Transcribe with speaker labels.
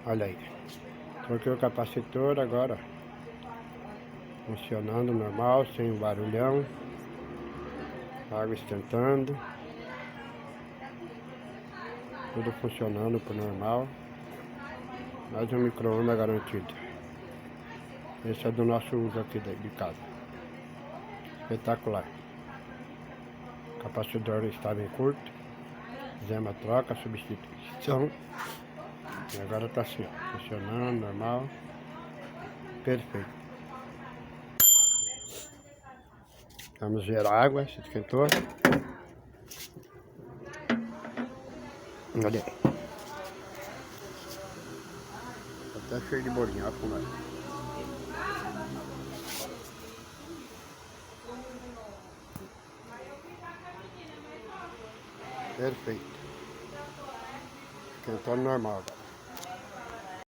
Speaker 1: Olha aí. Troquei o capacitor agora. Funcionando normal, sem o barulhão. Água esquentando. Tudo funcionando por normal. Mais um micro-ondas garantido. Esse é do nosso uso aqui de casa. Espetacular. O capacitor estava em curto. Fizemos a troca, a substituição. E agora tá assim, ó, funcionando normal. Perfeito. Vamos ver a água, se esquentou. Olha aí. Tá até cheio de bolinha, olha como é. Perfeito. Esquentou normal agora.